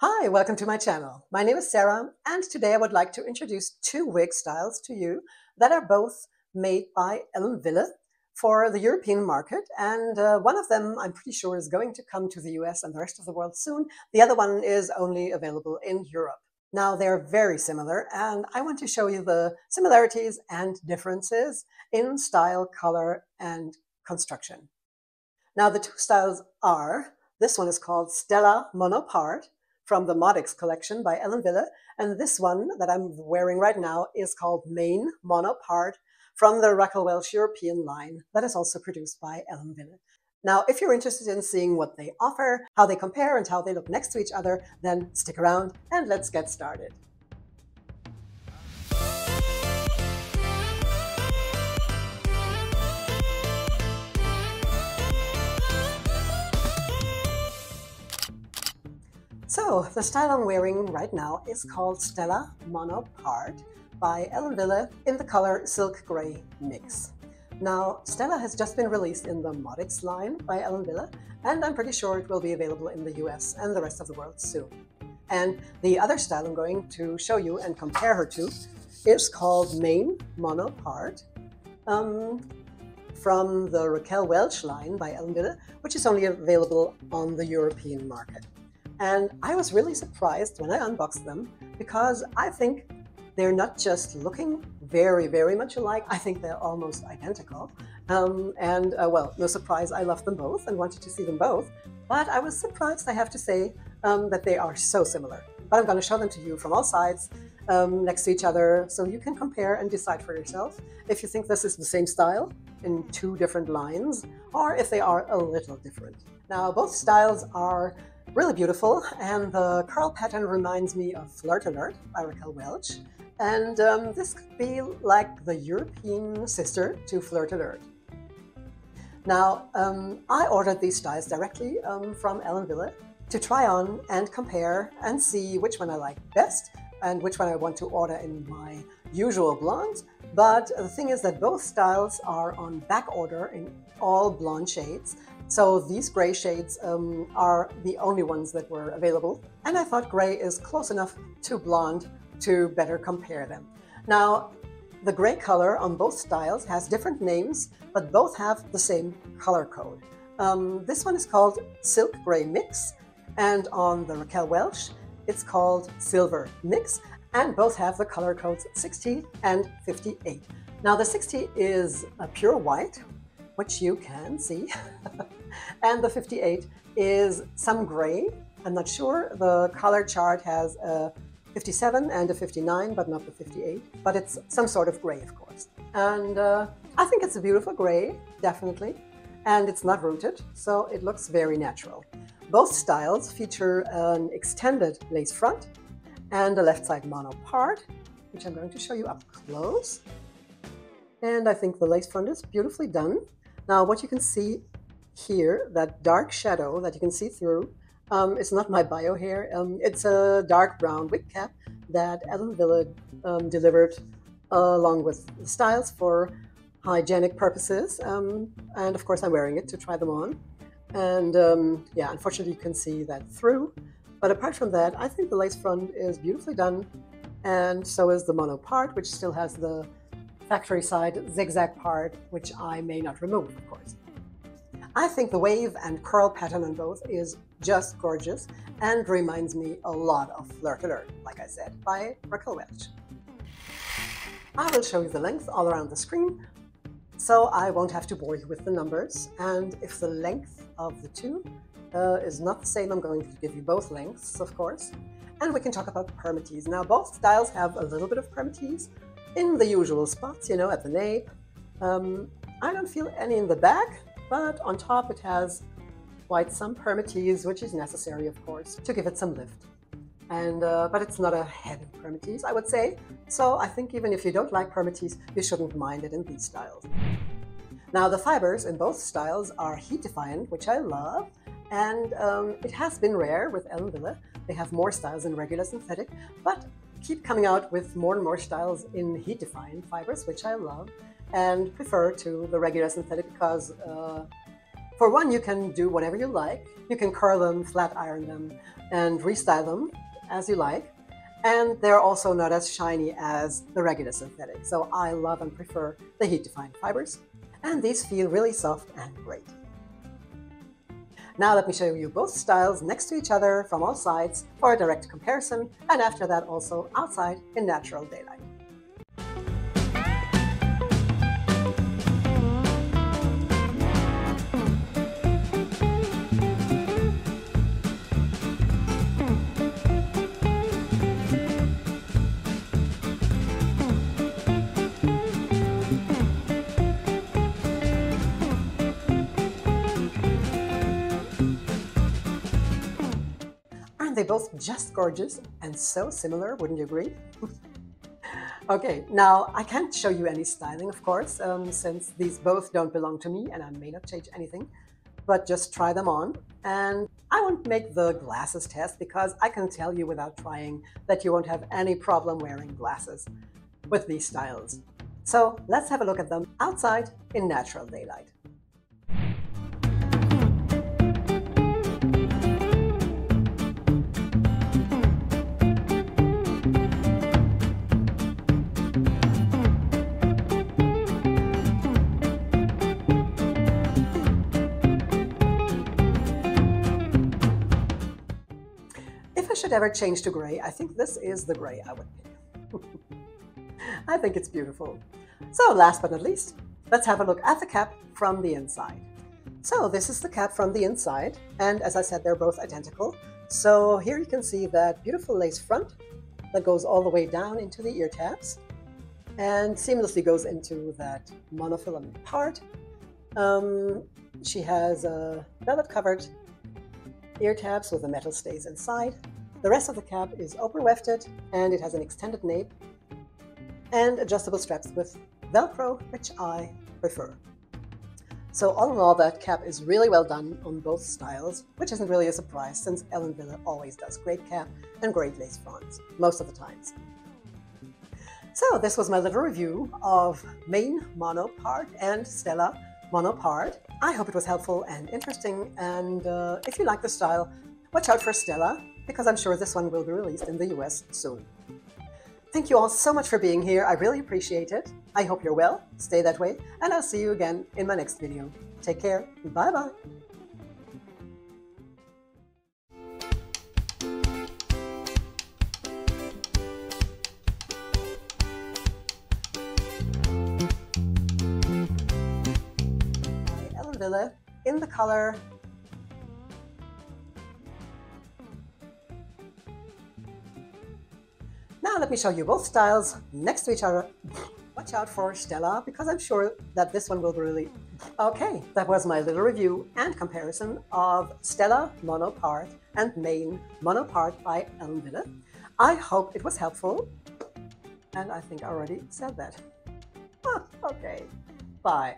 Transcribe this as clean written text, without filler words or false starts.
Hi, welcome to my channel. My name is Sarah, and today I would like to introduce two wig styles to you that are both made by Wille for the European market. And one of them, I'm pretty sure, is going to come to the US and the rest of the world soon. The other one is only available in Europe. Now, they're very similar, and I want to show you the similarities and differences in style, color, and construction. Now, the two styles are, this one is called Stella Mono from the Modics collection by Wille, and this one that I'm wearing right now is called Maine Mono from the Raquel Welch European line that is also produced by Wille. Now, if you're interested in seeing what they offer, how they compare, and how they look next to each other, then stick around and let's get started. So, the style I'm wearing right now is called Stella Mono by Wille in the color Silk Grey Mix. Now, Stella has just been released in the Modics line by Wille, and I'm pretty sure it will be available in the US and the rest of the world soon. And the other style I'm going to show you and compare her to is called Maine Mono from the Raquel Welch line by Wille, which is only available on the European market. And I was really surprised when I unboxed them because I think they're not just looking very, very much alike. I think they're almost identical. Well, no surprise, I love them both and wanted to see them both. But I was surprised, I have to say, that they are so similar. But I'm going to show them to you from all sides next to each other so you can compare and decide for yourself if you think this is the same style in two different lines or if they are a little different. Now, both styles are really beautiful, and the curl pattern reminds me of Flirt Alert by Raquel Welch, and this could be like the European sister to Flirt Alert. Now, I ordered these styles directly from Wille to try on and compare and see which one I like best and which one I want to order in my usual blondes. But the thing is that both styles are on back order in all blonde shades. So these gray shades are the only ones that were available. And I thought gray is close enough to blonde to better compare them. Now, the gray color on both styles has different names, but both have the same color code. This one is called Silk Grey Mix, and on the Raquel Welch, it's called Silver Mix, and both have the color codes 60 and 58. Now, the 60 is a pure white, which you can see, and the 58 is some gray. I'm not sure. The color chart has a 57 and a 59, but not the 58, but it's some sort of gray, of course. And I think it's a beautiful gray, definitely, and it's not rooted, so it looks very natural. Both styles feature an extended lace front and a left side mono part, which I'm going to show you up close. And I think the lace front is beautifully done. Now, what you can see here, that dark shadow that you can see through, it's not my bio hair. It's a dark brown wig cap that Wille delivered along with the styles for hygienic purposes. And of course, I'm wearing it to try them on. And yeah, unfortunately, you can see that through. But apart from that, I think the lace front is beautifully done. And so is the mono part, which still has the factory side zigzag part, which I may not remove, of course. I think the wave and curl pattern on both is just gorgeous and reminds me a lot of Flirt Alert, like I said, by Raquel Welch. I will show you the length all around the screen, so I won't have to bore you with the numbers. And if the length of the two is not the same, I'm going to give you both lengths, of course. And we can talk about permatease. Now, both styles have a little bit of permatease in the usual spots, you know, at the nape. I don't feel any in the back, but on top it has quite some permatease, which is necessary, of course, to give it some lift. And but it's not a heavy permatease, I would say. So I think even if you don't like permatease, you shouldn't mind it in these styles. Now, the fibers in both styles are heat defiant, which I love. And it has been rare with Wille. They have more styles in regular synthetic, but keep coming out with more and more styles in heat defiant fibers, which I love and prefer to the regular synthetic because For one, you can do whatever you like. You can curl them, flat iron them, and restyle them as you like. And they're also not as shiny as the regular synthetic. So I love and prefer the heat-defying fibers. And these feel really soft and great. Now let me show you both styles next to each other from all sides for a direct comparison, and after that also outside in natural daylight. Aren't they both just gorgeous and so similar, wouldn't you agree? Okay, now I can't show you any styling, of course, since these both don't belong to me and I may not change anything, but just try them on. And I won't make the glasses test because I can tell you without trying that you won't have any problem wearing glasses with these styles. So let's have a look at them outside in natural daylight. If I should ever change to gray, I think this is the gray I would pick. I think it's beautiful. So last but not least, let's have a look at the cap from the inside. So this is the cap from the inside, and as I said, they're both identical. So here you can see that beautiful lace front that goes all the way down into the ear tabs and seamlessly goes into that monofilament part. She has velvet covered ear tabs with the metal stays inside. The rest of the cap is open wefted, and it has an extended nape and adjustable straps with Velcro, which I prefer. So all in all, that cap is really well done on both styles, which isn't really a surprise since Wille always does great cap and great lace fronts, most of the times. So this was my little review of Maine Mono part and Stella Mono part. I hope it was helpful and interesting, and if you like the style, watch out for Stella, because I'm sure this one will be released in the US soon. Thank you all so much for being here. I really appreciate it. I hope you're well, stay that way, and I'll see you again in my next video. Take care, bye-bye. Wille in the color Now let me show you both styles next to each other. Watch out for Stella, because I'm sure that this one will be really... Okay, that was my little review and comparison of Stella Mono part and Maine Mono part by Wille. I hope it was helpful, and I think I already said that. Okay, bye.